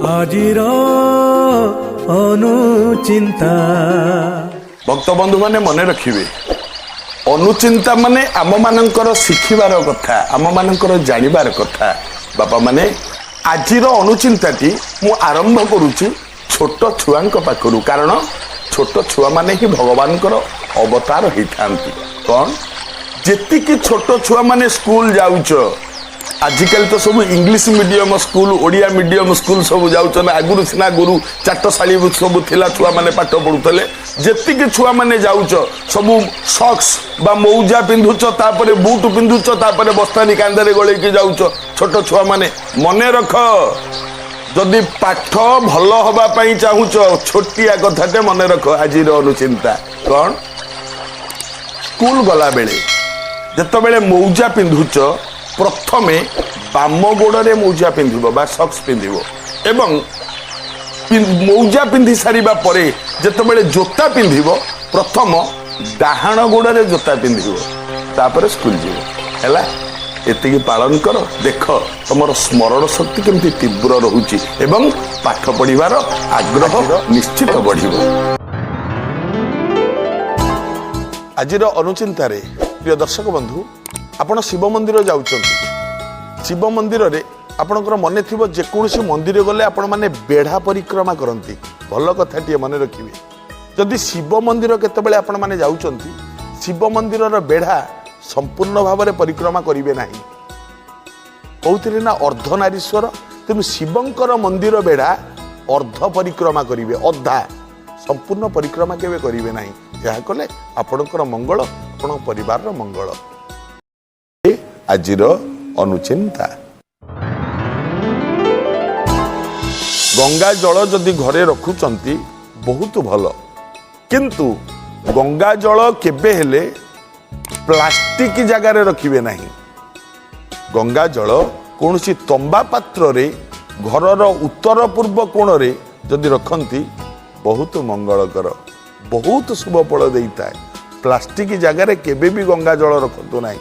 Ajira anuchinta भक्त बंधु माने मने रखिबे अनुचिंता माने आम मानकर शिखिबार कथा आम मानकर जानिबार कथा बापा माने आजिर अनुचिंताटी मु आरंभ करूची छोट छुआंक पाखरु कारण छोट छुआ माने ही भगवानकर अवतार होइथांती कौन जेतिकी छोट छुआ माने स्कूल जाउच आजिकल तो सब English medium school Odia medium school सब जाउछन आगुरु सिना गुरु चाटशाली सब थिला छुआ माने पाठ पढुतले जेतिकी छुआ माने जाउछ सब सॉक्स बा मौजा पिंधुछ तापरे बूट पिंधुछ तापरे बस्तानी कांदरे गळे के जाउछ छोट छुआ माने मने रख जदि पाठ भल हबा पई चाहुछ छोटिया कथाटे मने रख आजिर अनुचिंता कौन स्कूल गला बेले जत बेले मौजा पिंधुछ प्रथमे बाम गोड़े मौजा पिंधिबो बा सॉक्स पिंधिबो एवं मौजा पिंधि सारिबा परे जतबेले जोता पिंधिबो प्रथम डाहाण गोड़े जोता पिंधिबो तापर स्कूल जीवो हैला एतिकी पालन कर देख तुमर स्मरण शक्ति केमती तीव्र रहुची एवं पाठ पढ़िबार आग्रह निश्चित बढ़िबो। आजिर अनुचिंता रे प्रिय दर्शक बंधु आपण शिव मंदिर जाउछंती शिव मंदिर रे आपणकर मने थिबो जेकोसी मंदिर गले आपण माने बेढ़ा परिक्रमा करंती भल कथाटी मने रखिबे जदि शिव मंदिर केतेबेले आपण माने जाउछंती शिव मंदिर रो बेढ़ा संपूर्ण भाव में परिक्रमा करिवे नाही कहउथिले ना अर्धनारीश्वर तेनु शिवंकर मंदिर बेढ़ा अर्ध परिक्रमा करिवे अधा संपूर्ण परिक्रमा केबे करिवे नाही यह कले आपणकर मंगल आपण परिवार रो मंगल। आजिर अनुचिंता गंगा जल जदि घरे रखुचंती बहुत भल किंतु गंगा जल केबे हेले प्लास्टिक जगार रखिबे नहीं गंगा जल कौनसी तंबा पात्र रे घरर उत्तर पूर्व कोण रे जदि रखंती बहुत मंगलकर बहुत शुभ फल देता है प्लास्टिक जगार केबे भी गंगा जल रखंतु नहीं।